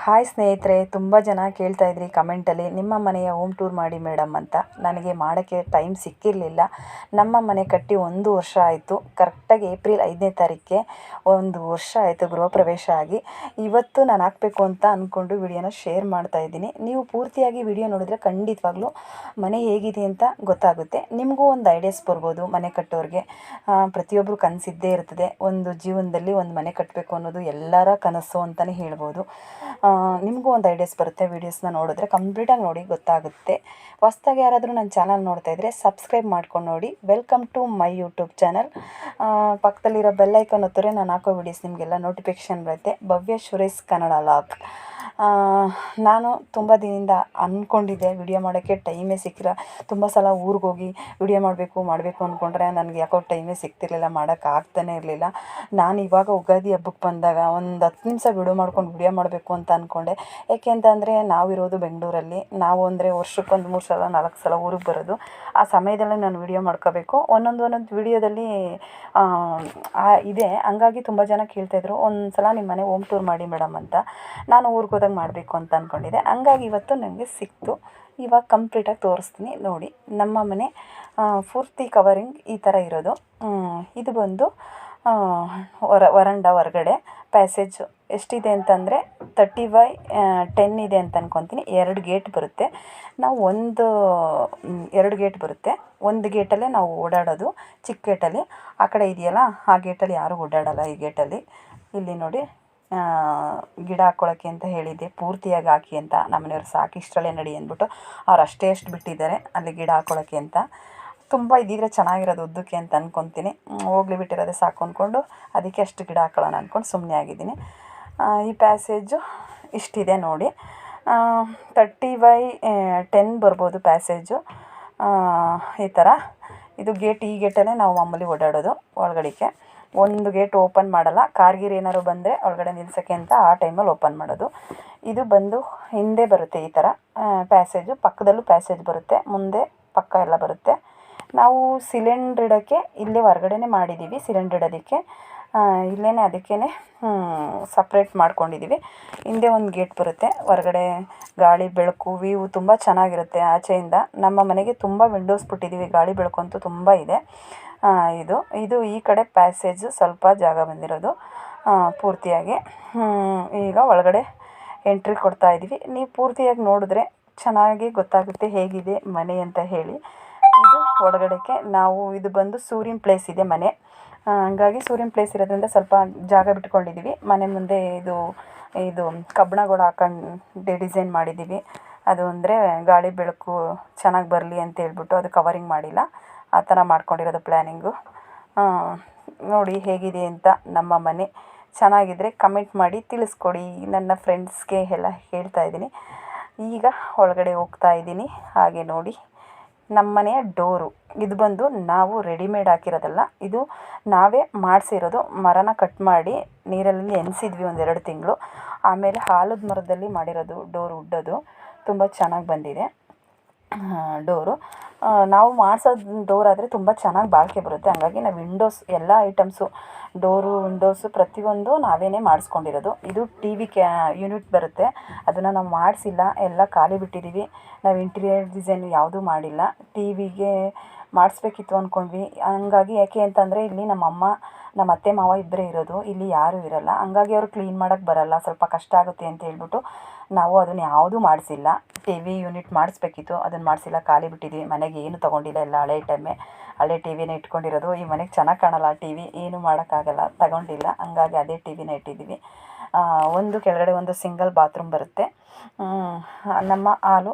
Hi ಸ್ನೇಹಿತರೆ, ತುಂಬ ಜನ ಕೇಳ್ತಾ ಇದ್ರಿ ಕಮೆಂಟಲ್ಲಿ ನಿಮ್ಮ ಮನೆಯ ಹೋಮ್ ಟೂರ್ ಮಾಡಿ ಮೇಡಮ್ ಅಂತ. ನನಗೆ ಮಾಡೋಕ್ಕೆ ಟೈಮ್ ಸಿಕ್ಕಿರಲಿಲ್ಲ. ನಮ್ಮ ಮನೆ ಕಟ್ಟಿ 1 ವರ್ಷ ಆಯಿತು. ಕರೆಕ್ಟಾಗಿ ಏಪ್ರಿಲ್ 5ನೇ ತಾರೀಕಿಗೆ 1 ವರ್ಷ ಆಯಿತು ಗೃಹ ಪ್ರವೇಶ ಆಗಿ. ಇವತ್ತು ನಾನು ಹಾಕಬೇಕು ಅಂತ ಅಂದ್ಕೊಂಡು ವಿಡಿಯೋನ ಶೇರ್ ಮಾಡ್ತಾ ಇದ್ದೀನಿ. ನೀವು ಪೂರ್ತಿಯಾಗಿ ವಿಡಿಯೋ ನೋಡಿದ್ರೆ ಖಂಡಿತವಾಗ್ಲೂ ಮನೆ ಹೇಗಿದೆ ಅಂತ ಗೊತ್ತಾಗುತ್ತೆ. ನಿಮಗೂ ಒಂದು ಐಡಿಯಾಸ್ ಬರ್ಬೋದು. ಮನೆ ಕಟ್ಟೋರಿಗೆ ಪ್ರತಿಯೊಬ್ಬರು ಕನಸಿದ್ದೇ ಇರ್ತದೆ. ಒಂದು ಜೀವನದಲ್ಲಿ ಒಂದು ಮನೆ ಕಟ್ಟಬೇಕು ಅನ್ನೋದು ಎಲ್ಲರ ಕನಸು ಅಂತಲೇ ಹೇಳ್ಬೋದು. ನಿಮಗೂ ಒಂದು ಐಡಿಯಾಸ್ ಬರುತ್ತೆ. ವೀಡಿಯೋಸ್ನ ನೋಡಿದ್ರೆ ಕಂಪ್ಲೀಟಾಗಿ ನೋಡಿ ಗೊತ್ತಾಗುತ್ತೆ. ಹೊಸ್ದಾಗಿ ಯಾರಾದರೂ ನನ್ನ ಚಾನಲ್ ನೋಡ್ತಾ ಇದ್ದರೆ ಸಬ್ಸ್ಕ್ರೈಬ್ ಮಾಡ್ಕೊಂಡು ನೋಡಿ. Welcome to my YouTube channel. ಪಕ್ಕದಲ್ಲಿರೋ ಬೆಲ್ಲೈಕನ್ ಒತ್ತಿದ್ರೆ ನಾನು ಹಾಕೋ ವೀಡಿಯೋಸ್ ನಿಮಗೆಲ್ಲ ನೋಟಿಫಿಕೇಷನ್ ಬರುತ್ತೆ. ಭವ್ಯ ಸುರೇಶ್ ಕನ್ನಡ ಲಾಗ್. ನಾನು ತುಂಬ ದಿನದಿಂದ ಅಂದ್ಕೊಂಡಿದ್ದೆ ವಿಡಿಯೋ ಮಾಡೋಕ್ಕೆ ಟೈಮೇ ಸಿಕ್ಕಿಲ್ಲ. ತುಂಬ ಸಲ ಊರಿಗೆ ಹೋಗಿ ವಿಡಿಯೋ ಮಾಡಬೇಕು ಅಂದ್ಕೊಂಡ್ರೆ ನನಗೆ ಯಾಕೋ ಟೈಮೇ ಸಿಗ್ತಿರ್ಲಿಲ್ಲ, ಮಾಡೋಕ್ಕಾಗ್ತಾನೇ ಇರಲಿಲ್ಲ. ನಾನು ಇವಾಗ ಉಗಾದಿ ಹಬ್ಬಕ್ಕೆ ಬಂದಾಗ ಒಂದು 10 ನಿಮಿಷ ವಿಡಿಯೋ ಮಾಡಬೇಕು ಅಂತ ಅಂದ್ಕೊಂಡೆ. ಏಕೆ ಅಂತಂದರೆ ನಾವಿರೋದು ಬೆಂಗಳೂರಲ್ಲಿ. ನಾವು ಅಂದರೆ ವರ್ಷಕ್ಕೆ 3 ಸಲ 4 ಸಲ ಊರಿಗೆ ಬರೋದು. ಆ ಸಮಯದಲ್ಲೇ ನಾನು ವಿಡಿಯೋ ಮಾಡ್ಕೋಬೇಕು. ಒಂದೊಂದು ವಿಡಿಯೋದಲ್ಲಿ ಇದೆ. ಹಂಗಾಗಿ ತುಂಬ ಜನ ಕೇಳ್ತಾಯಿದ್ರು, ಒಂದು ಸಲ ನಿಮ್ಮ ಮನೆ ಹೋಮ್ ಟೂರ್ ಮಾಡಿ ಮೇಡಮ್ ಅಂತ. ನಾನು ಊರಿಗೆ ಹೋದಾಗ ಮಾಡಬೇಕು ಅಂತ ಅಂದ್ಕೊಂಡಿದ್ದೆ. ಹಂಗಾಗಿ ಇವತ್ತು ನನಗೆ ಸಿಕ್ತು. ಇವಾಗ ಕಂಪ್ಲೀಟಾಗಿ ತೋರಿಸ್ತೀನಿ ನೋಡಿ. ನಮ್ಮ ಮನೆ ಪೂರ್ತಿ ಕವರಿಂಗ್ ಈ ಥರ ಇರೋದು. ಇದು ಬಂದು ವರಂಡ ಹೊರಗಡೆ ಪ್ಯಾಸೇಜು ಎಷ್ಟಿದೆ ಅಂತಂದರೆ 30/10 ಇದೆ ಅಂತ ಅಂದ್ಕೊತೀನಿ. 2 ಗೇಟ್ ಬರುತ್ತೆ. ನಾವು 2 ಗೇಟ್ ಬರುತ್ತೆ. ಒಂದು ಗೇಟಲ್ಲೇ ನಾವು ಓಡಾಡೋದು. ಚಿಕ್ಕ ಗೇಟಲ್ಲಿ ಆ ಕಡೆ ಇದೆಯಲ್ಲ, ಆ ಗೇಟಲ್ಲಿ ಯಾರೂ ಓಡಾಡೋಲ್ಲ. ಈ ಗೇಟಲ್ಲಿ ಇಲ್ಲಿ ನೋಡಿ, ಗಿಡ ಹಾಕ್ಕೊಳ್ಳೋಕ್ಕೆ ಅಂತ ಹೇಳಿದ್ದೆ, ಪೂರ್ತಿಯಾಗಿ ಹಾಕಿ ಅಂತ. ನಮ್ಮನೆಯವ್ರು ಸಾಕು ಇಷ್ಟರಲ್ಲೇ ನಡಿ ಅಂದ್ಬಿಟ್ಟು ಅವ್ರು ಅಷ್ಟು ಬಿಟ್ಟಿದ್ದಾರೆ ಅಲ್ಲಿ ಗಿಡ ಹಾಕ್ಕೊಳ್ಳೋಕ್ಕೆ ಅಂತ. ತುಂಬ ಇದ್ದಿದ್ರೆ ಚೆನ್ನಾಗಿರೋದು ಉದ್ದಕ್ಕೆ ಅಂತ ಅಂದ್ಕೊತೀನಿ. ಹೋಗ್ಲಿ ಬಿಟ್ಟಿರೋದೇ ಸಾಕು ಅಂದ್ಕೊಂಡು ಅದಕ್ಕೆ ಅಷ್ಟು ಗಿಡ ಹಾಕೊಳ್ಳೋಣ ಅಂದ್ಕೊಂಡು ಸುಮ್ಮನೆ ಆಗಿದ್ದೀನಿ. ಈ ಪ್ಯಾಸೇಜು ಇಷ್ಟಿದೆ ನೋಡಿ. 30/10 ಬರ್ಬೋದು ಪ್ಯಾಸೇಜು. ಈ ಥರ ಇದು ಗೇಟ್. ಈ ಗೇಟಲ್ಲೇ ನಾವು ಮಾಮೂಲಿ ಓಡಾಡೋದು ಒಳಗಡೆಗೆ. ಒಂದು ಗೇಟ್ ಓಪನ್ ಮಾಡಲ್ಲ. ಕಾರ್ಗಿರ್ ಏನಾದ್ರು ಬಂದರೆ ಒಳಗಡೆ ನಿಲ್ಸೋಕ್ಕೆ ಅಂತ ಆ ಟೈಮಲ್ಲಿ ಓಪನ್ ಮಾಡೋದು. ಇದು ಬಂದು ಹಿಂದೆ ಬರುತ್ತೆ ಈ ಥರ ಪ್ಯಾಸೇಜು. ಪಕ್ಕದಲ್ಲೂ ಪ್ಯಾಸೇಜ್ ಬರುತ್ತೆ, ಮುಂದೆ ಪಕ್ಕ ಎಲ್ಲ ಬರುತ್ತೆ. ನಾವು ಸಿಲಿಂಡ್ರ್ ಇಡೋಕ್ಕೆ ಇಲ್ಲೇ ಹೊರಗಡೆನೇ ಮಾಡಿದ್ದೀವಿ. ಸಿಲಿಂಡ್ರ್ ಇಡೋದಕ್ಕೆ ಇಲ್ಲೇ ಅದಕ್ಕೇ ಸಪ್ರೇಟ್ ಮಾಡ್ಕೊಂಡಿದ್ದೀವಿ. ಹಿಂದೆ ಒಂದು ಗೇಟ್ ಬರುತ್ತೆ. ಹೊರಗಡೆ ಗಾಳಿ ಬೆಳಕು ವ್ಯೂ ತುಂಬ ಚೆನ್ನಾಗಿರುತ್ತೆ ಆಚೆಯಿಂದ. ನಮ್ಮ ಮನೆಗೆ ತುಂಬ ವಿಂಡೋಸ್ ಬಿಟ್ಟಿದ್ದೀವಿ. ಗಾಳಿ ಬೆಳಕು ಅಂತೂ ತುಂಬ ಇದೆ. ಇದು ಈ ಕಡೆ ಪ್ಯಾಸೇಜು ಸ್ವಲ್ಪ ಜಾಗ ಬಂದಿರೋದು ಪೂರ್ತಿಯಾಗಿ. ಈಗ ಒಳಗಡೆ ಎಂಟ್ರಿ ಕೊಡ್ತಾ ಇದ್ದೀವಿ. ನೀವು ಪೂರ್ತಿಯಾಗಿ ನೋಡಿದ್ರೆ ಚೆನ್ನಾಗಿ ಗೊತ್ತಾಗುತ್ತೆ ಹೇಗಿದೆ ಮನೆ ಅಂತ ಹೇಳಿ. ಇದು ಒಳಗಡೆಗೆ ಇದು ಬಂದು ಸೂರ್ಯನ ಪ್ಲೇಸ್ ಇದೆ ಮನೆ. ಹಂಗಾಗಿ ಸೂರ್ಯನ ಪ್ಲೇಸ್ ಇರೋದ್ರಿಂದ ಸ್ವಲ್ಪ ಜಾಗ ಬಿಟ್ಕೊಂಡಿದ್ದೀವಿ. ಮನೆ ಮುಂದೆ ಇದು ಕಬ್ಬಣಗಳು ಹಾಕೊಂಡು ಡಿಸೈನ್ ಮಾಡಿದ್ದೀವಿ. ಅದು ಅಂದರೆ ಗಾಳಿ ಬೆಳಕು ಚೆನ್ನಾಗಿ ಬರಲಿ ಅಂತ ಹೇಳ್ಬಿಟ್ಟು ಅದು ಕವರಿಂಗ್ ಮಾಡಿಲ್ಲ. ಆ ಥರ ಮಾಡ್ಕೊಂಡಿರೋದು ಪ್ಲ್ಯಾನಿಂಗು. ನೋಡಿ ಹೇಗಿದೆ ಅಂತ ನಮ್ಮ ಮನೆ. ಚೆನ್ನಾಗಿದ್ದರೆ ಕಮೆಂಟ್ ಮಾಡಿ ತಿಳಿಸ್ಕೊಡಿ. ನನ್ನ ಫ್ರೆಂಡ್ಸ್ಗೆ ಎಲ್ಲ ಹೇಳ್ತಾ ಇದ್ದೀನಿ. ಈಗ ಒಳಗಡೆ ಹೋಗ್ತಾ ಇದ್ದೀನಿ. ಹಾಗೆ ನೋಡಿ ನಮ್ಮ ಮನೆಯ ಡೋರು. ಇದು ಬಂದು ನಾವು ರೆಡಿಮೇಡ್ ಹಾಕಿರೋದಲ್ಲ, ಇದು ನಾವೇ ಮಾಡಿಸಿರೋದು. ಮರನ ಕಟ್ ಮಾಡಿ ನೀರಲ್ಲಿ ನೆನೆಸಿದ್ವಿ 1-2 ತಿಂಗಳು. ಆಮೇಲೆ ಆಲದ ಮರದಲ್ಲಿ ಮಾಡಿರೋದು ಡೋರು. ಉಡ್ಡೋದು ತುಂಬ ಚೆನ್ನಾಗಿ ಬಂದಿದೆ ಡೋರು. ನಾವು ಮಾಡಿಸೋದು ಡೋರ್ ಆದರೆ ತುಂಬ ಚೆನ್ನಾಗಿ ಬಾಳಿಕೆ ಬರುತ್ತೆ. ಹಂಗಾಗಿ ನಾವು ವಿಂಡೋಸ್ ಎಲ್ಲ ಐಟಮ್ಸು, ಡೋರು ವಿಂಡೋಸು ಪ್ರತಿಯೊಂದು ನಾವೇ ಮಾಡಿಸ್ಕೊಂಡಿರೋದು. ಇದು TV ಯೂನಿಟ್ ಬರುತ್ತೆ. ಅದನ್ನು ನಾವು ಮಾಡಿಸಿಲ್ಲ, ಎಲ್ಲ ಖಾಲಿ ಬಿಟ್ಟಿದ್ದೀವಿ. ನಾವು ಇಂಟೀರಿಯರ್ ಡಿಸೈನ್ ಯಾವುದೂ ಮಾಡಿಲ್ಲ. ಟಿವಿಗೆ ಮಾಡಿಸ್ಬೇಕಿತ್ತು ಅಂದ್ಕೊಂಡ್ವಿ. ಹಂಗಾಗಿ ಯಾಕೆ ಅಂತಂದರೆ ಇಲ್ಲಿ ನಮ್ಮ ಅತ್ತೆ ಮಾವ ಇಬ್ಬರೇ ಇರೋದು. ಇಲ್ಲಿ ಯಾರೂ ಇರೋಲ್ಲ. ಹಂಗಾಗಿ ಅವರು ಕ್ಲೀನ್ ಮಾಡೋಕ್ಕೆ ಬರೋಲ್ಲ, ಸ್ವಲ್ಪ ಕಷ್ಟ ಆಗುತ್ತೆ ಅಂತ ಹೇಳ್ಬಿಟ್ಟು ನಾವು ಅದನ್ನು ಯಾವುದೂ ಮಾಡಿಸಿಲ್ಲ. TV ಯೂನಿಟ್ ಮಾಡಿಸ್ಬೇಕಿತ್ತು, ಅದನ್ನು ಮಾಡಿಸಿಲ್ಲ, ಖಾಲಿ ಬಿಟ್ಟಿದ್ವಿ. ಮನೆಗೆ ಏನು ತೊಗೊಂಡಿಲ್ಲ, ಎಲ್ಲ ಹಳೆ ಟಿವಿನೇ ಇಟ್ಕೊಂಡಿರೋದು. ಈ ಮನೆಗೆ ಚೆನ್ನಾಗಿ ಕಾಣಲ್ಲ TV, ಏನು ಮಾಡೋಕ್ಕಾಗಲ್ಲ, ತಗೊಂಡಿಲ್ಲ. ಹಂಗಾಗಿ ಅದೇ ಟಿವಿನೇ ಇಟ್ಟಿದ್ದೀವಿ. ಒಂದು ಕೆಳಗಡೆ ಒಂದು ಸಿಂಗಲ್ ಬಾತ್ರೂಮ್ ಬರುತ್ತೆ. ನಮ್ಮ ಹಾಲು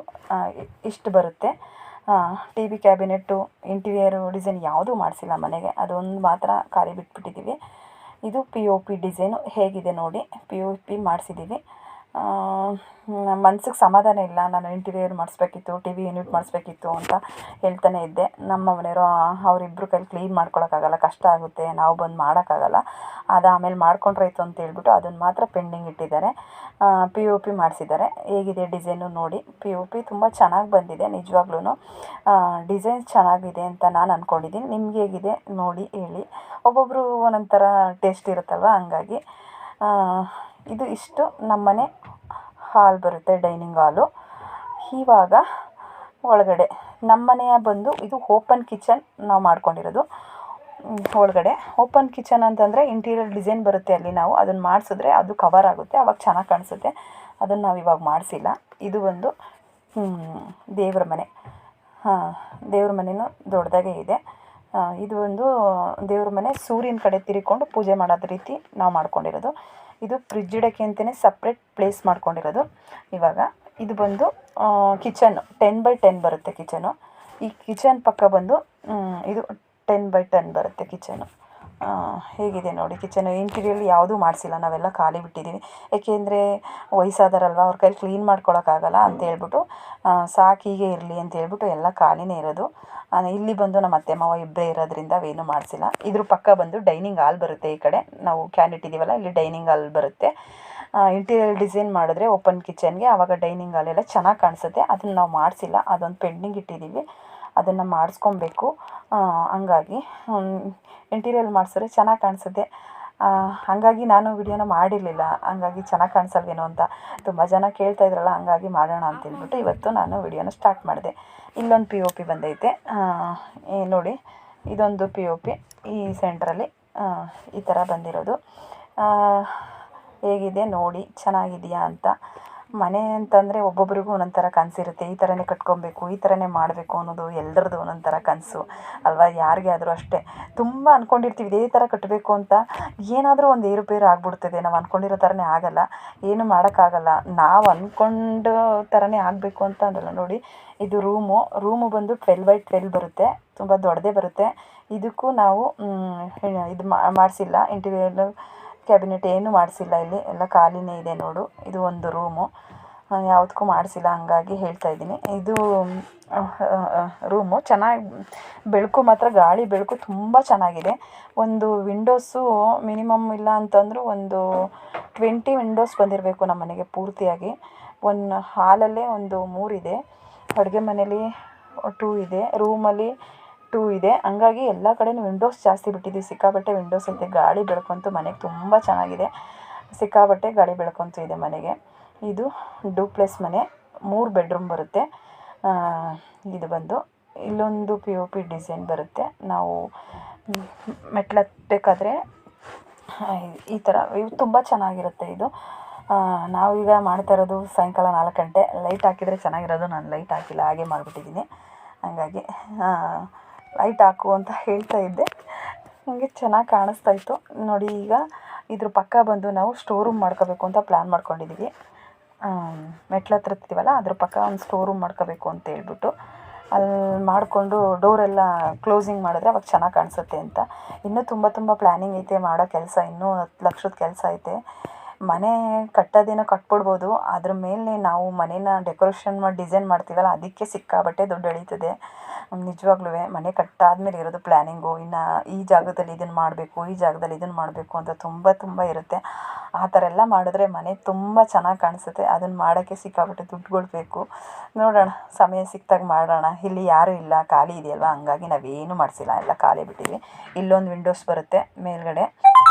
ಇಷ್ಟು ಬರುತ್ತೆ. TV ಕ್ಯಾಬಿನೆಟ್ಟು, ಇಂಟೀರಿಯರು ಡಿಸೈನ್ ಯಾವುದೂ ಮಾಡಿಸಿಲ್ಲ ಮನೆಗೆ. ಅದೊಂದು ಮಾತ್ರ ಖಾಲಿ ಬಿಟ್ಬಿಟ್ಟಿದ್ದೀವಿ. ಇದು POP ಡಿಸೈನು ಹೇಗಿದೆ ನೋಡಿ. POP ಮಾಡಿಸಿದ್ದೀವಿ. ಮನ್ಸಿಗೆ ಸಮಾಧಾನ ಇಲ್ಲ. ನಾನು ಇಂಟೀರಿಯರ್ ಮಾಡಿಸ್ಬೇಕಿತ್ತು, TV ಯೂನಿಟ್ ಮಾಡಿಸ್ಬೇಕಿತ್ತು ಅಂತ ಹೇಳ್ತಾನೆ ಇದ್ದೆ. ನಮ್ಮ ಮನೆಯವರು ಅವರಿಬ್ಬರು ಕೈಲಿ ಕ್ಲೀನ್ ಮಾಡ್ಕೊಳಕ್ಕಾಗಲ್ಲ, ಕಷ್ಟ ಆಗುತ್ತೆ, ನಾವು ಬಂದು ಮಾಡೋಕ್ಕಾಗಲ್ಲ, ಅದು ಆಮೇಲೆ ಮಾಡ್ಕೊಂಡ್ರಾಯ್ತು ಅಂತ ಹೇಳ್ಬಿಟ್ಟು ಅದನ್ನು ಮಾತ್ರ ಪೆಂಡಿಂಗ್ ಇಟ್ಟಿದ್ದಾರೆ. POP ಮಾಡಿಸಿದ್ದಾರೆ. ಹೇಗಿದೆ ಡಿಸೈನು ನೋಡಿ. POP ತುಂಬ ಚೆನ್ನಾಗಿ ಬಂದಿದೆ ನಿಜವಾಗ್ಲೂ. ಡಿಸೈನ್ ಚೆನ್ನಾಗಿದೆ ಅಂತ ನಾನು ಅಂದ್ಕೊಂಡಿದ್ದೀನಿ. ನಿಮ್ಗೆ ಹೇಗಿದೆ ನೋಡಿ ಹೇಳಿ. ಒಬ್ಬೊಬ್ಬರು ಒಂದೊಂದು ಥರ ಟೇಸ್ಟ್ ಇರುತ್ತಲ್ವ, ಹಂಗಾಗಿ ಇದು ಇಷ್ಟು ನಮ್ಮನೆ ಹಾಲ್ ಬರುತ್ತೆ, ಡೈನಿಂಗ್ ಹಾಲು. ಇವಾಗ ಒಳಗಡೆ ನಮ್ಮನೆಯ ಬಂದು ಇದು ಓಪನ್ ಕಿಚನ್ ನಾವು ಮಾಡ್ಕೊಂಡಿರೋದು. ಒಳಗಡೆ ಓಪನ್ ಕಿಚನ್ ಅಂತಂದರೆ ಇಂಟೀರಿಯರ್ ಡಿಸೈನ್ ಬರುತ್ತೆ, ಅಲ್ಲಿ ನಾವು ಅದನ್ನು ಮಾಡಿಸಿದ್ರೆ ಅದು ಕವರ್ ಆಗುತ್ತೆ, ಆವಾಗ ಚೆನ್ನಾಗಿ ಕಾಣಿಸುತ್ತೆ. ಅದನ್ನು ನಾವು ಇವಾಗ ಮಾಡಿಸಿಲ್ಲ. ಇದು ಒಂದು ದೇವ್ರ ಮನೆ. ದೇವ್ರ ಮನೆಯೂ ದೊಡ್ಡದಾಗೇ ಇದೆ. ಇದು ಒಂದು ದೇವ್ರ ಮನೆ ಸೂರ್ಯನ ಕಡೆ ತಿರ್ಕೊಂಡು ಪೂಜೆ ಮಾಡೋದು ರೀತಿ ನಾವು ಮಾಡ್ಕೊಂಡಿರೋದು. ಇದು ಫ್ರಿಜ್ ಇಡೋಕ್ಕೆ ಅಂತಲೇ ಸಪ್ರೇಟ್ ಪ್ಲೇಸ್ ಮಾಡ್ಕೊಂಡಿರೋದು. ಇವಾಗ ಇದು ಬಂದು ಕಿಚನ್ನು 10x10 ಬರುತ್ತೆ ಕಿಚನು. ಈ ಕಿಚನ್ ಪಕ್ಕ ಬಂದು ಇದು 10x10 ಬರುತ್ತೆ ಕಿಚನು. ಹೇಗಿದೆ ನೋಡಿ ಕಿಚನು. ಇಂಟೀರಿಯರ್ ಯಾವುದೂ ಮಾಡಿಸಿಲ್ಲ, ನಾವೆಲ್ಲ ಖಾಲಿ ಬಿಟ್ಟಿದ್ದೀವಿ. ಏಕೆಂದರೆ ವಯಸ್ಸಾದಾರಲ್ವ, ಅವ್ರ ಕೈಲಿ ಕ್ಲೀನ್ ಮಾಡ್ಕೊಳಕ್ಕಾಗಲ್ಲ ಅಂತ ಹೇಳ್ಬಿಟ್ಟು ಸಾಕು ಹೀಗೆ ಇರಲಿ ಅಂತ ಹೇಳ್ಬಿಟ್ಟು ಎಲ್ಲ ಖಾಲಿನೇ ಇರೋದು. ಇಲ್ಲಿ ಬಂದು ನಮ್ಮ ಅತ್ತೆ ಮಾವ ಇಬ್ಬರೇ ಇರೋದ್ರಿಂದ ಅವೇನು ಮಾಡಿಸಿಲ್ಲ. ಇದ್ರ ಪಕ್ಕ ಬಂದು ಡೈನಿಂಗ್ ಹಾಲ್ ಬರುತ್ತೆ. ಈ ಕಡೆ ನಾವು ಕ್ಯಾನ್ ಇಟ್ಟಿದ್ದೀವಲ್ಲ, ಇಲ್ಲಿ ಡೈನಿಂಗ್ ಹಾಲ್ ಬರುತ್ತೆ. ಇಂಟೀರಿಯರ್ ಡಿಸೈನ್ ಮಾಡಿದ್ರೆ ಓಪನ್ ಕಿಚನ್ಗೆ ಆವಾಗ ಡೈನಿಂಗ್ ಹಾಲ್ ಎಲ್ಲ ಚೆನ್ನಾಗಿ ಕಾಣಿಸುತ್ತೆ. ಅದನ್ನು ನಾವು ಮಾಡಿಸಿಲ್ಲ, ಅದೊಂದು ಪೆಂಡಿಂಗ್ ಇಟ್ಟಿದ್ದೀವಿ, ಅದನ್ನು ಮಾಡಿಸ್ಕೊಬೇಕು. ಹಂಗಾಗಿ ಇಂಟೀರಿಯರ್ ಮಾಡಿಸಿದ್ರೆ ಚೆನ್ನಾಗಿ ಕಾಣಿಸುತ್ತೆ. ಹಾಗಾಗಿ ನಾನು ವಿಡಿಯೋನ ಮಾಡಿರಲಿಲ್ಲ, ಹಂಗಾಗಿ ಚೆನ್ನಾಗಿ ಕಾಣಿಸಲ್ವೇನೋ ಅಂತ ತುಂಬ ಜನ ಕೇಳ್ತಾಯಿದ್ರಲ್ಲ, ಹಂಗಾಗಿ ಮಾಡೋಣ ಅಂತೇಳ್ಬಿಟ್ಟು ಇವತ್ತು ನಾನು ವಿಡಿಯೋನ ಸ್ಟಾರ್ಟ್ ಮಾಡಿದೆ. ಇಲ್ಲೊಂದು POP ಬಂದೈತೆ ನೋಡಿ, ಇದೊಂದು POP ಈ ಸೆಂಟ್ರಲ್ಲಿ ಈ ಥರ ಬಂದಿರೋದು. ಹೇಗಿದೆ ನೋಡಿ, ಚೆನ್ನಾಗಿದೆಯಾ ಅಂತ. ಮನೆ ಅಂತಂದರೆ ಒಬ್ಬೊಬ್ರಿಗೂ ಒಂದೊಂದು ಥರ ಕನಸಿರುತ್ತೆ, ಈ ಥರನೇ ಕಟ್ಕೊಬೇಕು, ಈ ಥರನೇ ಮಾಡಬೇಕು ಅನ್ನೋದು ಎಲ್ಲರದ್ದು ಒಂದೊಂದು ಥರ ಕನಸು ಅಲ್ವಾ. ಯಾರಿಗೆ ಆದರೂ ಅಷ್ಟೇ, ತುಂಬ ಅಂದ್ಕೊಂಡಿರ್ತೀವಿ ಇದೇ ಥರ ಕಟ್ಟಬೇಕು ಅಂತ. ಏನಾದರೂ ಒಂದು ಏರುಪೇರು ಆಗಿಬಿಡ್ತದೆ, ನಾವು ಅಂದ್ಕೊಂಡಿರೋ ಥರನೇ ಆಗೋಲ್ಲ, ಏನು ಮಾಡೋಕ್ಕಾಗಲ್ಲ. ನಾವು ಅಂದ್ಕೊಂಡು ಥರನೇ ಆಗಬೇಕು ಅಂತ ಅಂದಲ್ಲ. ನೋಡಿ, ಇದು ರೂಮು ಬಂದು 12x12 ಬರುತ್ತೆ, ತುಂಬ ದೊಡ್ಡದೇ ಬರುತ್ತೆ. ಇದಕ್ಕೂ ನಾವು ಇದು ಮಾಡಿಸಿಲ್ಲ, ಇಂಟೀರಿಯರ್ ಕ್ಯಾಬಿನೆಟ್ ಏನೂ ಮಾಡಿಸಿಲ್ಲ. ಇಲ್ಲಿ ಎಲ್ಲ ಖಾಲಿನೇ ಇದೆ ನೋಡು. ಇದು ಒಂದು ರೂಮು, ಯಾವುದಕ್ಕೂ ಮಾಡಿಸಿಲ್ಲ, ಹಂಗಾಗಿ ಹೇಳ್ತಾ ಇದ್ದೀನಿ. ಇದು ರೂಮು ಚೆನ್ನಾಗಿ ಬೆಳಕು ಮಾತ್ರ, ಗಾಳಿ ಬೆಳಕು ತುಂಬ ಚೆನ್ನಾಗಿದೆ. ಒಂದು ವಿಂಡೋಸು ಮಿನಿಮಮ್ ಇಲ್ಲ ಅಂತಂದರೂ ಒಂದು 20 ವಿಂಡೋಸ್ ಬಂದಿರಬೇಕು ನಮ್ಮ ಮನೆಗೆ ಪೂರ್ತಿಯಾಗಿ. ಒಂದು ಹಾಲಲ್ಲೇ ಒಂದು 3 ಇದೆ, ಅಡುಗೆ ಮನೇಲಿ 2 ಇದೆ, ರೂಮಲ್ಲಿ 2 ಇದೆ. ಹಂಗಾಗಿ ಎಲ್ಲ ಕಡೆಯೂ ವಿಂಡೋಸ್ ಜಾಸ್ತಿ ಬಿಟ್ಟಿದ್ದೀವಿ, ಸಿಕ್ಕಾಪಟ್ಟೆ ವಿಂಡೋಸ್ ಐತೆ. ಗಾಳಿ ಬೆಳಕಂತೂ ಮನೆಗೆ ತುಂಬ ಚೆನ್ನಾಗಿದೆ, ಸಿಕ್ಕಾಪಟ್ಟೆ ಗಾಳಿ ಬೆಳಕಂತೂ ಇದೆ ಮನೆಗೆ. ಇದು ಡೂಪ್ಲೆಕ್ಸ್ ಮನೆ, 3 ಬೆಡ್ರೂಮ್ ಬರುತ್ತೆ. ಇದು ಬಂದು ಇಲ್ಲೊಂದು POP ಡಿಸೈನ್ ಬರುತ್ತೆ. ನಾವು ಮೆಟ್ಲು ಹತ್ತಬೇಕಾದ್ರೆ ಈ ಥರ ಇವು ತುಂಬ ಚೆನ್ನಾಗಿರುತ್ತೆ. ಇದು ನಾವೀಗ ಮಾಡ್ತಾ ಇರೋದು ಸಾಯಂಕಾಲ 4 ಗಂಟೆ. ಲೈಟ್ ಹಾಕಿದರೆ ಚೆನ್ನಾಗಿರೋದು, ನಾನು ಲೈಟ್ ಹಾಕಿಲ್ಲ, ಹಾಗೆ ಮಾಡಿಬಿಟ್ಟಿದ್ದೀನಿ. ಹಾಗಾಗಿ ಲೈಟ್ ಹಾಕು ಅಂತ ಹೇಳ್ತಾ ಇದ್ದೆ, ನನಗೆ ಚೆನ್ನಾಗಿ ಕಾಣಿಸ್ತಾಯಿತ್ತು ನೋಡಿ. ಈಗ ಇದ್ರ ಪಕ್ಕ ಬಂದು ನಾವು ಸ್ಟೋರ್ ರೂಮ್ ಮಾಡ್ಕೋಬೇಕು ಅಂತ ಪ್ಲ್ಯಾನ್ ಮಾಡ್ಕೊಂಡಿದ್ದೀವಿ. ಮೆಟ್ಲು ಹತ್ರ ಇರ್ತೀವಲ್ಲ, ಅದ್ರ ಪಕ್ಕ ಒಂದು ಸ್ಟೋರ್ ರೂಮ್ ಮಾಡ್ಕೋಬೇಕು ಅಂತ ಹೇಳ್ಬಿಟ್ಟು ಅಲ್ಲಿ ಮಾಡಿಕೊಂಡು ಡೋರೆಲ್ಲ ಕ್ಲೋಸಿಂಗ್ ಮಾಡಿದ್ರೆ ಅವಾಗ ಚೆನ್ನಾಗಿ ಕಾಣಿಸುತ್ತೆ ಅಂತ. ಇನ್ನೂ ತುಂಬ ಪ್ಲ್ಯಾನಿಂಗ್ ಐತೆ, ಮಾಡೋ ಕೆಲಸ ಇನ್ನೂ 10 ಲಕ್ಷದ ಕೆಲಸ ಐತೆ. ಮನೆ ಕಟ್ಟೋದೇನೋ ಕಟ್ಬಿಡ್ಬೋದು, ಅದ್ರ ಮೇಲೆ ನಾವು ಮನೇನ ಡೆಕೋರೇಷನ್ ಮಾಡಿ ಡಿಸೈನ್ ಮಾಡ್ತೀವಲ್ಲ, ಅದಕ್ಕೆ ಸಿಕ್ಕಾಬಟ್ಟೆ ದುಡ್ಡು ಎಳೀತದೆ ನಿಜವಾಗ್ಲೂ. ಮನೆ ಕಟ್ಟಾದ್ಮೇಲೆ ಇರೋದು ಪ್ಲ್ಯಾನಿಂಗು, ಇನ್ನು ಈ ಜಾಗದಲ್ಲಿ ಇದನ್ನು ಮಾಡಬೇಕು, ಈ ಜಾಗದಲ್ಲಿ ಇದನ್ನು ಮಾಡಬೇಕು ಅಂತ ತುಂಬ ಇರುತ್ತೆ. ಆ ಥರ ಎಲ್ಲ ಮಾಡಿದ್ರೆ ಮನೆ ತುಂಬ ಚೆನ್ನಾಗಿ ಕಾಣಿಸುತ್ತೆ. ಅದನ್ನು ಮಾಡೋಕ್ಕೆ ಸಿಕ್ಕಾಪಟ್ಟೆ ದುಡ್ಡುಗಳು ಬೇಕು. ನೋಡೋಣ, ಸಮಯ ಸಿಕ್ತಾಗ ಮಾಡೋಣ. ಇಲ್ಲಿ ಯಾರೂ ಇಲ್ಲ, ಖಾಲಿ ಇದೆಯಲ್ವ, ಹಂಗಾಗಿ ನಾವೇನು ಮಾಡಿಸಿಲ್ಲ, ಎಲ್ಲ ಖಾಲಿ ಬಿಟ್ಟಿದ್ವಿ. ಇಲ್ಲೊಂದು ವಿಂಡೋಸ್ ಬರುತ್ತೆ ಮೇಲ್ಗಡೆ.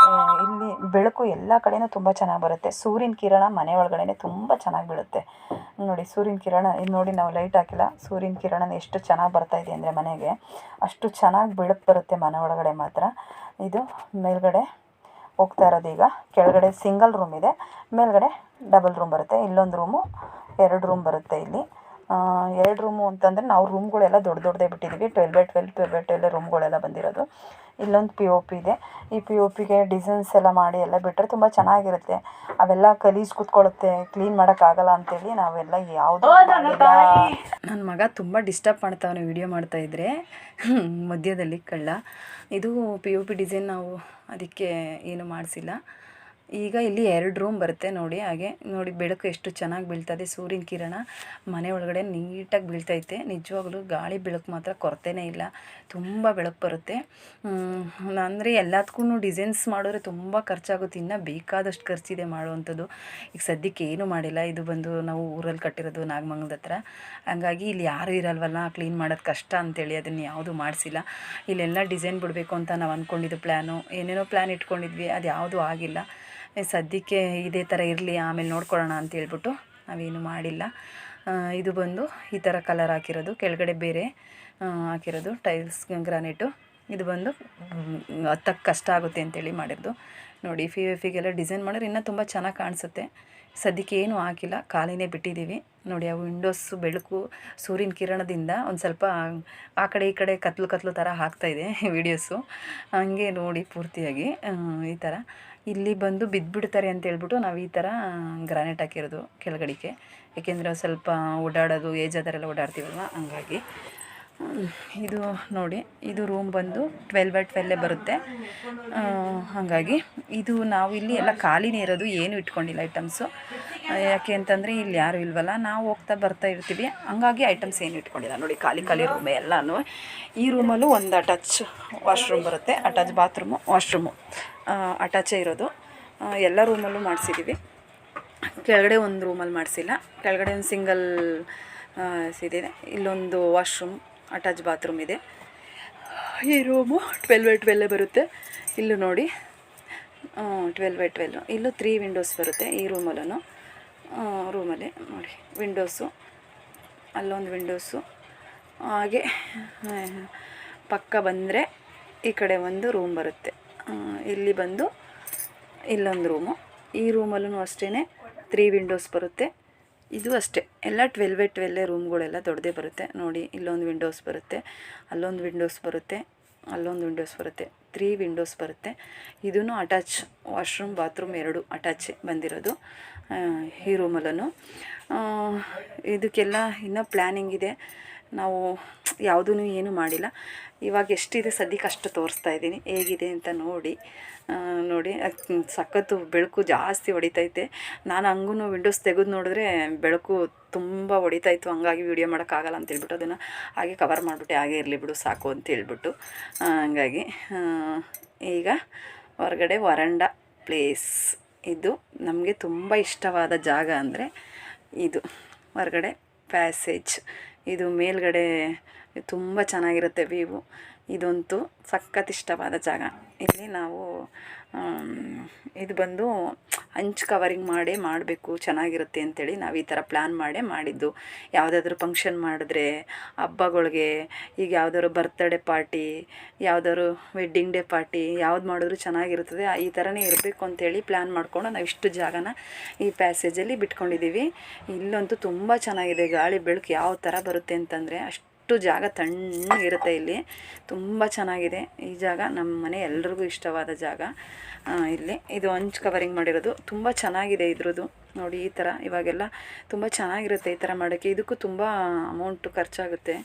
ಇಲ್ಲಿ ಬೆಳಕು ಎಲ್ಲ ಕಡೆಯೂ ತುಂಬ ಚೆನ್ನಾಗಿ ಬರುತ್ತೆ. ಸೂರ್ಯನ ಕಿರಣ ಮನೆ ಒಳಗಡೆ ತುಂಬ ಚೆನ್ನಾಗಿ ಬೀಳುತ್ತೆ ನೋಡಿ. ಸೂರ್ಯನ ಕಿರಣ ಇದು ನೋಡಿ, ನಾವು ಲೈಟ್ ಹಾಕಿಲ್ಲ, ಸೂರ್ಯನ ಕಿರಣ ಎಷ್ಟು ಚೆನ್ನಾಗಿ ಬರ್ತಾಯಿದೆ ಅಂದರೆ ಮನೆಗೆ, ಅಷ್ಟು ಚೆನ್ನಾಗಿ ಬೆಳಕು ಬರುತ್ತೆ ಮನೆ ಒಳಗಡೆ ಮಾತ್ರ. ಇದು ಮೇಲ್ಗಡೆ ಹೋಗ್ತಾ ಇರೋದು. ಈಗ ಕೆಳಗಡೆ ಸಿಂಗಲ್ ರೂಮ್ ಇದೆ, ಮೇಲ್ಗಡೆ ಡಬಲ್ ರೂಮ್ ಬರುತ್ತೆ. ಇಲ್ಲೊಂದು ರೂಮು, 2 ರೂಮ್ ಬರುತ್ತೆ ಇಲ್ಲಿ. 2 ರೂಮು ಅಂತಂದರೆ ನಾವು ರೂಮ್ಗಳೆಲ್ಲ ದೊಡ್ಡದೇ ಬಿಟ್ಟಿದ್ದೀವಿ. 12x12 ರೂಮ್ಗಳೆಲ್ಲ ಬಂದಿರೋದು. ಇಲ್ಲೊಂದು POP ಇದೆ. ಈ POPಗೆ ಡಿಸೈನ್ಸ್ ಎಲ್ಲ ಮಾಡಿ ಎಲ್ಲ ಬಿಟ್ಟರೆ ತುಂಬ ಚೆನ್ನಾಗಿರುತ್ತೆ. ಅವೆಲ್ಲ ಗಲೀಜು ಕೂತ್ಕೊಳ್ಳುತ್ತೆ, ಕ್ಲೀನ್ ಮಾಡೋಕ್ಕಾಗಲ್ಲ ಅಂತೇಳಿ ನಾವೆಲ್ಲ ಯಾವುದು ನನ್ನ ಮಗ ತುಂಬ ಡಿಸ್ಟರ್ಬ್ ಮಾಡ್ತಾವನೆ ವಿಡಿಯೋ ಮಾಡ್ತಾಯಿದ್ರೆ ಮಧ್ಯದಲ್ಲಿ ಕಳ್ಳ. ಇದು POP ಡಿಸೈನ್ ನಾವು ಅದಕ್ಕೆ ಏನು ಮಾಡಿಸಿಲ್ಲ. ಈಗ ಇಲ್ಲಿ 2 ರೂಮ್ ಬರುತ್ತೆ ನೋಡಿ. ಹಾಗೆ ನೋಡಿ, ಬೆಳಕು ಎಷ್ಟು ಚೆನ್ನಾಗಿ ಬೀಳ್ತದೆ, ಸೂರ್ಯನ ಕಿರಣ ಮನೆ ಒಳಗಡೆ ನೀಟಾಗಿ ಬೀಳ್ತೈತೆ. ನಿಜವಾಗ್ಲೂ ಗಾಳಿ ಬೆಳಕು ಮಾತ್ರ ಕೊರತೆನೇ ಇಲ್ಲ, ತುಂಬ ಬೆಳಕು ಬರುತ್ತೆ. ಅಂದರೆ ಎಲ್ಲದಕ್ಕೂ ಡಿಸೈನ್ಸ್ ಮಾಡಿದ್ರೆ ತುಂಬ ಖರ್ಚಾಗುತ್ತೆ, ಇನ್ನೂ ಬೇಕಾದಷ್ಟು ಖರ್ಚಿದೆ ಮಾಡುವಂಥದ್ದು. ಈಗ ಸದ್ಯಕ್ಕೆ ಏನೂ ಮಾಡಿಲ್ಲ. ಇದು ಬಂದು ನಾವು ಊರಲ್ಲಿ ಕಟ್ಟಿರೋದು, ನಾಗಮಂಗಲದ ಹತ್ರ. ಹಂಗಾಗಿ ಇಲ್ಲಿ ಯಾರೂ ಇರಲ್ವಲ್ಲ, ಕ್ಲೀನ್ ಮಾಡೋದು ಕಷ್ಟ ಅಂತೇಳಿ ಅದನ್ನು ಯಾವುದೂ ಮಾಡಿಸಿಲ್ಲ. ಇಲ್ಲೆಲ್ಲ ಡಿಸೈನ್ ಬಿಡಬೇಕು ಅಂತ ನಾವು ಅಂದ್ಕೊಂಡಿದ್ದು ಪ್ಲ್ಯಾನು, ಏನೇನೋ ಪ್ಲ್ಯಾನ್ ಇಟ್ಕೊಂಡಿದ್ವಿ, ಅದು ಯಾವುದೂ ಆಗಿಲ್ಲ. ಸದ್ಯಕ್ಕೆ ಇದೇ ಥರ ಇರಲಿ, ಆಮೇಲೆ ನೋಡ್ಕೊಳ್ಳೋಣ ಅಂತ ಹೇಳ್ಬಿಟ್ಟು ನಾವೇನು ಮಾಡಿಲ್ಲ. ಇದು ಬಂದು ಈ ಥರ ಕಲರ್ ಹಾಕಿರೋದು, ಕೆಳಗಡೆ ಬೇರೆ ಹಾಕಿರೋದು ಟೈಲ್ಸ್ ಗ್ರಾನೈಟು. ಇದು ಬಂದು ಹತ್ತಕ್ಕೆ ಕಷ್ಟ ಆಗುತ್ತೆ ಅಂತೇಳಿ ಮಾಡಿರೋದು. ನೋಡಿ ಪಿಗೆಲ್ಲ ಡಿಸೈನ್ ಮಾಡಿದ್ರೆ ಇನ್ನೂ ತುಂಬ ಚೆನ್ನಾಗಿ ಕಾಣಿಸುತ್ತೆ. ಸದ್ಯಕ್ಕೆ ಏನೂ ಹಾಕಿಲ್ಲ, ಖಾಲಿನೇ ಬಿಟ್ಟಿದ್ದೀವಿ. ನೋಡಿ ಆ ವಿಂಡೋಸು ಬೆಳಕು ಸೂರ್ಯನ ಕಿರಣದಿಂದ ಒಂದು ಸ್ವಲ್ಪ ಆ ಕಡೆ ಈ ಕಡೆ ಕತ್ಲು ಥರ ಆಗ್ತಾಯಿದೆ ವೀಡಿಯೋಸು. ಹಂಗೆ ನೋಡಿ ಪೂರ್ತಿಯಾಗಿ ಈ ಥರ ಇಲ್ಲಿ ಬಂದು ಬಿದ್ದುಬಿಡ್ತಾರೆ ಅಂತೇಳ್ಬಿಟ್ಟು ನಾವು ಈ ಥರ ಗ್ರಾನೈಟ್ ಹಾಕಿರೋದು ಕೆಳಗಡೆಗೆ. ಏಕೆಂದರೆ ಸ್ವಲ್ಪ ಓಡಾಡೋದು ಏಜ್ ಆದರೆಲ್ಲ ಓಡಾಡ್ತೀವಲ್ವ, ಹಂಗಾಗಿ. ಇದು ನೋಡಿ, ಇದು ರೂಮ್ ಬಂದು 12x12 ಬರುತ್ತೆ. ಹಾಗಾಗಿ ಇದು ನಾವು ಇಲ್ಲಿ ಎಲ್ಲ ಖಾಲಿನೇ ಇರೋದು, ಏನೂ ಇಟ್ಕೊಂಡಿಲ್ಲ ಐಟಮ್ಸು. ಯಾಕೆ ಅಂತಂದರೆ ಇಲ್ಲಿ ಯಾರೂ ಇಲ್ವಲ್ಲ, ನಾವು ಹೋಗ್ತಾ ಬರ್ತಾ ಇರ್ತೀವಿ, ಹಂಗಾಗಿ ಐಟಮ್ಸ್ ಏನು ಇಟ್ಕೊಂಡಿಲ್ಲ. ನೋಡಿ ಖಾಲಿ ರೂಮೇ ಎಲ್ಲನೂ. ಈ ರೂಮಲ್ಲೂ ಒಂದು ಅಟ್ಯಾಚ್ ವಾಶ್ರೂಮ್ ಬರುತ್ತೆ, ಅಟ್ಯಾಚ್ ಬಾತ್ರೂಮು ವಾಶ್ರೂಮು ಅಟ್ಯಾಚೇ ಇರೋದು. ಎಲ್ಲ ರೂಮಲ್ಲೂ ಮಾಡಿಸಿದ್ದೀವಿ. ಕೆಳಗಡೆ ಒಂದು ರೂಮಲ್ಲಿ ಮಾಡಿಸಿಲ್ಲ, ಕೆಳಗಡೆ ಒಂದು ಸಿಂಗಲ್ ಇದೆ. ಇಲ್ಲೊಂದು ವಾಶ್ರೂಮ್ ಅಟ್ಯಾಚ್ ಬಾತ್ರೂಮ್ ಇದೆ. ಈ ರೂಮು 12x12 ಬರುತ್ತೆ. ಇಲ್ಲೂ ನೋಡಿ 12x12. ಇಲ್ಲೂ 3 ವಿಂಡೋಸ್ ಬರುತ್ತೆ ಈ ರೂಮಲ್ಲೂ. ರೂಮಲ್ಲಿ ನೋಡಿ ವಿಂಡೋಸು, ಅಲ್ಲೊಂದು ವಿಂಡೋಸು. ಹಾಗೆ ಪಕ್ಕ ಬಂದರೆ ಈ ಕಡೆ ಒಂದು ರೂಮ್ ಬರುತ್ತೆ. ಇಲ್ಲಿ ಬಂದು ಇಲ್ಲೊಂದು ರೂಮು. ಈ ರೂಮಲ್ಲೂ ಅಷ್ಟೇ 3 ವಿಂಡೋಸ್ ಬರುತ್ತೆ. ಇದು ಅಷ್ಟೇ ಎಲ್ಲ 12x12 ರೂಮ್ಗಳೆಲ್ಲ ದೊಡ್ಡದೇ ಬರುತ್ತೆ. ನೋಡಿ ಇಲ್ಲೊಂದು ವಿಂಡೋಸ್ ಬರುತ್ತೆ, ಅಲ್ಲೊಂದು ವಿಂಡೋಸ್ ಬರುತ್ತೆ, ಅಲ್ಲೊಂದು ವಿಂಡೋಸ್ ಬರುತ್ತೆ. 3 ವಿಂಡೋಸ್ ಬರುತ್ತೆ. ಇದೂ ಅಟ್ಯಾಚ್ ವಾಶ್ರೂಮ್ ಬಾತ್ರೂಮ್ 2 ಅಟ್ಯಾಚ್ ಬಂದಿರೋದು ಈ ರೂಮಲ್ಲೂ. ಇದಕ್ಕೆಲ್ಲ ಇನ್ನೂ ಪ್ಲ್ಯಾನಿಂಗ್ ಇದೆ. ನಾವು ಯಾವುದೂ ಏನೂ ಮಾಡಿಲ್ಲ. ಇವಾಗ ಎಷ್ಟಿದೆ ಸದ್ಯಕ್ಕೆ ಅಷ್ಟು ತೋರಿಸ್ತಾ ಇದ್ದೀನಿ, ಹೇಗಿದೆ ಅಂತ ನೋಡಿ. ಸಖತ್ತು ಬೆಳಕು ಜಾಸ್ತಿ ಹೊಡಿತೈತೆ. ನಾನು ಹಂಗೂ ವಿಂಡೋಸ್ ತೆಗೆದು ನೋಡಿದ್ರೆ ಬೆಳಕು ತುಂಬ ಹೊಡಿತಾಯಿತ್ತು, ಹಂಗಾಗಿ ವೀಡಿಯೋ ಮಾಡೋಕ್ಕಾಗಲ್ಲ ಅಂತೇಳ್ಬಿಟ್ಟು ಅದನ್ನು ಹಾಗೆ ಕವರ್ ಮಾಡಿಬಿಟ್ಟೆ. ಹಾಗೆ ಇರಲಿ ಬಿಡು ಸಾಕು ಅಂತೇಳ್ಬಿಟ್ಟು. ಹಂಗಾಗಿ ಈಗ ಹೊರಗಡೆ ವರಂಡಾ ಪ್ಲೇಸ್. ಇದು ನಮಗೆ ತುಂಬ ಇಷ್ಟವಾದ ಜಾಗ ಅಂದರೆ ಇದು ಹೊರಗಡೆ ಪ್ಯಾಸೇಜ್. ಇದು ಮೇಲ್ಗಡೆ ತುಂಬ ಚೆನ್ನಾಗಿರುತ್ತೆ ವ್ಯೂವು. ಇದಂತೂ ಸಖತ್ ಇಷ್ಟವಾದ ಜಾಗ. ಇಲ್ಲಿ ನಾವು ಇದು ಬಂದು ಹಂಚ್ ಕವರಿಂಗ್ ಮಾಡಬೇಕು ಚೆನ್ನಾಗಿರುತ್ತೆ ಅಂಥೇಳಿ ನಾವು ಈ ಥರ ಪ್ಲ್ಯಾನ್ ಮಾಡಿದ್ದು. ಯಾವುದಾದ್ರೂ ಫಂಕ್ಷನ್ ಮಾಡಿದ್ರೆ, ಹಬ್ಬಗಳಿಗೆ, ಈಗ ಯಾವುದಾದ್ರು ಬರ್ತ್ಡೇ ಪಾರ್ಟಿ, ಯಾವುದಾದ್ರು ವೆಡ್ಡಿಂಗ್ ಡೇ ಪಾರ್ಟಿ, ಯಾವ್ದು ಮಾಡಿದ್ರೂ ಚೆನ್ನಾಗಿರ್ತದೆ. ಈ ಥರನೇ ಇರಬೇಕು ಅಂಥೇಳಿ ಪ್ಲ್ಯಾನ್ ಮಾಡಿಕೊಂಡು ನಾವು ಇಷ್ಟು ಜಾಗನ ಈ ಪ್ಯಾಸೇಜಲ್ಲಿ ಬಿಟ್ಕೊಂಡಿದ್ದೀವಿ. ಇಲ್ಲಂತೂ ತುಂಬ ಚೆನ್ನಾಗಿದೆ. ಗಾಳಿ ಬೆಳಕು ಯಾವ ಥರ ಬರುತ್ತೆ ಅಂತಂದರೆ ಅಷ್ಟು ಜಾಗ ತಣ್ಣಗಿರುತ್ತೆ ಇಲ್ಲಿ. ತುಂಬ ಚೆನ್ನಾಗಿದೆ ಈ ಜಾಗ. ನಮ್ಮ ಮನೆ ಎಲ್ರಿಗೂ ಇಷ್ಟವಾದ ಜಾಗ. ಇಲ್ಲಿ ಇದು ಹಂಚ್ ಕವರಿಂಗ್ ಮಾಡಿರೋದು ತುಂಬ ಚೆನ್ನಾಗಿದೆ ಇದ್ರದ್ದು. ನೋಡಿ ಈ ಥರ ಇವಾಗೆಲ್ಲ ತುಂಬ ಚೆನ್ನಾಗಿರುತ್ತೆ ಈ ಥರ ಮಾಡೋಕ್ಕೆ. ಇದಕ್ಕೂ ತುಂಬ ಅಮೌಂಟು ಖರ್ಚಾಗುತ್ತೆ.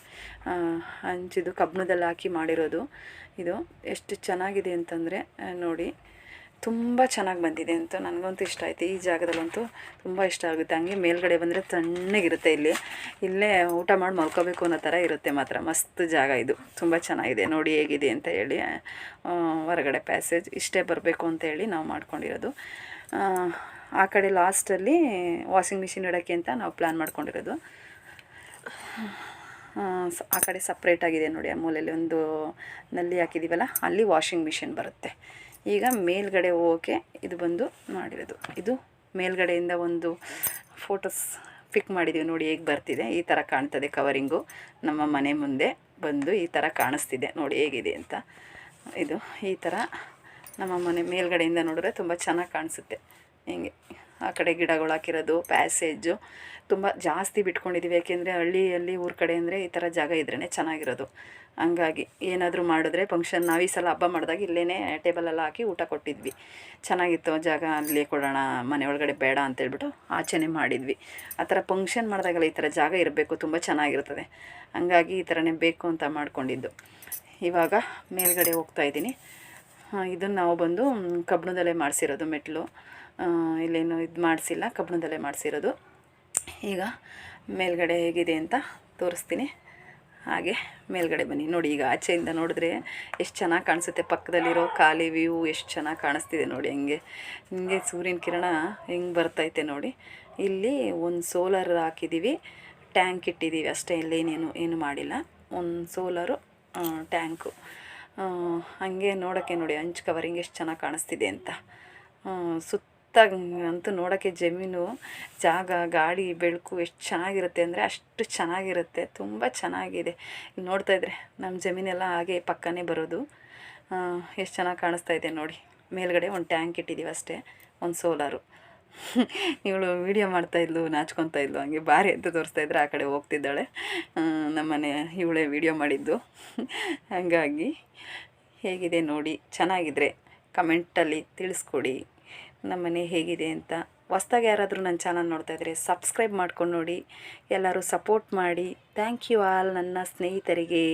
ಹಂಚಿದು ಕಬ್ಬಿಣದಲ್ಲಿ ಹಾಕಿ ಮಾಡಿರೋದು. ಇದು ಎಷ್ಟು ಚೆನ್ನಾಗಿದೆ ಅಂತಂದರೆ ನೋಡಿ, ತುಂಬ ಚೆನ್ನಾಗಿ ಬಂದಿದೆ ಅಂತ ನನಗಂತೂ ಇಷ್ಟ ಆಯಿತು. ಈ ಜಾಗದಲ್ಲಂತೂ ತುಂಬ ಇಷ್ಟ ಆಗುತ್ತೆ. ಹಂಗೆ ಮೇಲ್ಗಡೆ ಬಂದರೆ ತಣ್ಣಗಿರುತ್ತೆ. ಇಲ್ಲೇ ಊಟ ಮಾಡಿ ಮಲ್ಕೋಬೇಕು ಅನ್ನೋ ಥರ ಇರುತ್ತೆ. ಮಾತ್ರ ಮಸ್ತ್ ಜಾಗ ಇದು, ತುಂಬ ಚೆನ್ನಾಗಿದೆ. ನೋಡಿ ಹೇಗಿದೆ ಅಂತ ಹೇಳಿ. ಹೊರಗಡೆ ಪ್ಯಾಸೇಜ್ ಇಷ್ಟೇ ಬರಬೇಕು ಅಂತೇಳಿ ನಾವು ಮಾಡ್ಕೊಂಡಿರೋದು. ಆ ಕಡೆ ಲಾಸ್ಟಲ್ಲಿ ವಾಷಿಂಗ್ ಮಿಷಿನ್ ಇಡೋಕ್ಕೆ ಅಂತ ನಾವು ಪ್ಲ್ಯಾನ್ ಮಾಡ್ಕೊಂಡಿರೋದು. ಆ ಕಡೆ ಸಪ್ರೇಟಾಗಿದೆ ನೋಡಿ, ಆ ಮೂಲೆಯಲ್ಲಿ ಒಂದು ನಲ್ಲಿ ಹಾಕಿದ್ದೀವಲ್ಲ, ಅಲ್ಲಿ ವಾಷಿಂಗ್ ಮಿಷಿನ್ ಬರುತ್ತೆ. ಈಗ ಮೇಲ್ಗಡೆ ಹೋಗೋಕ್ಕೆ ಇದು ಬಂದು ಮಾಡಿರೋದು. ಇದು ಮೇಲ್ಗಡೆಯಿಂದ ಒಂದು ಫೋಟೋಸ್ ಪಿಕ್ ಮಾಡಿದ್ದೀವಿ. ನೋಡಿ ಹೇಗೆ ಬರ್ತಿದೆ, ಈ ಥರ ಕಾಣ್ತದೆ ಕವರಿಂಗು. ನಮ್ಮ ಮನೆ ಮುಂದೆ ಬಂದು ಈ ಥರ ಕಾಣಿಸ್ತಿದೆ. ನೋಡಿ ಹೇಗಿದೆ ಅಂತ. ಇದು ಈ ಥರ ನಮ್ಮ ಮನೆ ಮೇಲ್ಗಡೆಯಿಂದ ನೋಡಿದ್ರೆ ತುಂಬ ಚೆನ್ನಾಗಿ ಕಾಣಿಸುತ್ತೆ. ಹಿಂಗೆ ಆ ಕಡೆ ಗಿಡಗಳು ಹಾಕಿರೋದು, ಪ್ಯಾಸೇಜು ತುಂಬ ಜಾಸ್ತಿ ಬಿಟ್ಕೊಂಡಿದ್ದೀವಿ. ಯಾಕೆಂದರೆ ಹಳ್ಳಿಯಲ್ಲಿ ಊರ ಕಡೆ ಅಂದರೆ ಈ ಥರ ಜಾಗ ಇದ್ರೇ ಚೆನ್ನಾಗಿರೋದು. ಹಂಗಾಗಿ ಏನಾದರೂ ಮಾಡಿದ್ರೆ ಫಂಕ್ಷನ್, ನಾವು ಈ ಸಲ ಹಬ್ಬ ಮಾಡಿದಾಗ ಇಲ್ಲೇ ಟೇಬಲೆಲ್ಲ ಹಾಕಿ ಊಟ ಕೊಟ್ಟಿದ್ವಿ. ಚೆನ್ನಾಗಿತ್ತು ಜಾಗ, ಅಲ್ಲೇ ಕೊಡೋಣ, ಮನೆ ಒಳಗಡೆ ಬೇಡ ಅಂತೇಳ್ಬಿಟ್ಟು ಆಚೆನೇ ಮಾಡಿದ್ವಿ. ಆ ಥರ ಫಂಕ್ಷನ್ ಮಾಡಿದಾಗಲ್ಲ ಈ ಥರ ಜಾಗ ಇರಬೇಕು, ತುಂಬ ಚೆನ್ನಾಗಿರ್ತದೆ. ಹಂಗಾಗಿ ಈ ಥರನೇ ಬೇಕು ಅಂತ ಮಾಡ್ಕೊಂಡಿದ್ದು. ಇವಾಗ ಮೇಲ್ಗಡೆ ಹೋಗ್ತಾಯಿದ್ದೀನಿ. ಇದನ್ನು ನಾವು ಬಂದು ಕಬ್ಬಿಣದಲ್ಲೇ ಮಾಡಿಸಿರೋದು ಮೆಟ್ಲು. ಇಲ್ಲೇನು ಇದು ಮಾಡಿಸಿಲ್ಲ, ಕಬ್ಬಿಣದಲ್ಲೇ ಮಾಡಿಸಿರೋದು. ಈಗ ಮೇಲ್ಗಡೆ ಹೇಗಿದೆ ಅಂತ ತೋರಿಸ್ತೀನಿ. ಹಾಗೆ ಮೇಲ್ಗಡೆ ಬನ್ನಿ. ನೋಡಿ ಈಗ ಆಚೆಯಿಂದ ನೋಡಿದ್ರೆ ಎಷ್ಟು ಚೆನ್ನಾಗಿ ಕಾಣಿಸುತ್ತೆ. ಪಕ್ಕದಲ್ಲಿರೋ ಖಾಲಿ ವ್ಯೂ ಎಷ್ಟು ಚೆನ್ನಾಗಿ ಕಾಣಿಸ್ತಿದೆ ನೋಡಿ. ಹಿಂಗೆ ಸೂರ್ಯನ ಕಿರಣ ಹೆಂಗೆ ಬರ್ತೈತೆ ನೋಡಿ. ಇಲ್ಲಿ ಒಂದು ಸೋಲಾರ್ ಹಾಕಿದ್ದೀವಿ, ಟ್ಯಾಂಕ್ ಇಟ್ಟಿದ್ದೀವಿ ಅಷ್ಟೇ. ಏನು ಮಾಡಿಲ್ಲ. ಒಂದು ಸೋಲಾರು ಟ್ಯಾಂಕು. ಹಾಗೆ ನೋಡೋಕ್ಕೆ ನೋಡಿ ಹಂಚ್ ಕವರಿಂಗ್ ಎಷ್ಟು ಚೆನ್ನಾಗಿ ಕಾಣಿಸ್ತಿದೆ ಅಂತ. ಸಖತ್ತಾಗಿ ಅಂತೂ ನೋಡೋಕ್ಕೆ ಜಮೀನು ಜಾಗ ಗಾಡಿ ಬೆಳಕು ಎಷ್ಟು ಚೆನ್ನಾಗಿರುತ್ತೆ ಅಂದರೆ ಅಷ್ಟು ಚೆನ್ನಾಗಿರುತ್ತೆ. ತುಂಬ ಚೆನ್ನಾಗಿದೆ. ಇಲ್ಲಿ ನೋಡ್ತಾ ಇದ್ರೆ ನಮ್ಮ ಜಮೀನೆಲ್ಲ ಹಾಗೆ ಪಕ್ಕನೇ ಬರೋದು. ಎಷ್ಟು ಚೆನ್ನಾಗಿ ಕಾಣಿಸ್ತಾ ಇದೆ ನೋಡಿ. ಮೇಲ್ಗಡೆ ಒಂದು ಟ್ಯಾಂಕ್ ಇಟ್ಟಿದ್ದೀವಿ ಅಷ್ಟೇ, ಒಂದು ಸೋಲಾರು. ಇವಳು ವೀಡಿಯೋ ಮಾಡ್ತಾಯಿದ್ಲು, ನಾಚ್ಕೊತಾ ಇದ್ಲು, ಹಂಗೆ ಬಾರಿ ಅಂತ ತೋರಿಸ್ತಾ ಇದ್ರೆ ಆ ಕಡೆ ಹೋಗ್ತಿದ್ದಾಳೆ. ನಮ್ಮನೆ ಇವಳೇ ವೀಡಿಯೋ ಮಾಡಿದ್ದು. ಹಾಗಾಗಿ ಹೇಗಿದೆ ನೋಡಿ, ಚೆನ್ನಾಗಿದ್ರೆ ಕಮೆಂಟಲ್ಲಿ ತಿಳಿಸ್ಕೊಡಿ ನಮ್ಮನೆ ಹೇಗಿದೆ ಅಂತ. ಹೊಸ್ದಾಗಿ ಯಾರಾದರೂ ನನ್ನ ಚಾನಲ್ ನೋಡ್ತಾ ಇದ್ದರೆ ಸಬ್ಸ್ಕ್ರೈಬ್ ಮಾಡ್ಕೊಂಡು ನೋಡಿ. ಎಲ್ಲರೂ ಸಪೋರ್ಟ್ ಮಾಡಿ. ಥ್ಯಾಂಕ್ ಯು ಆಲ್ ನನ್ನ ಸ್ನೇಹಿತರಿಗೆ.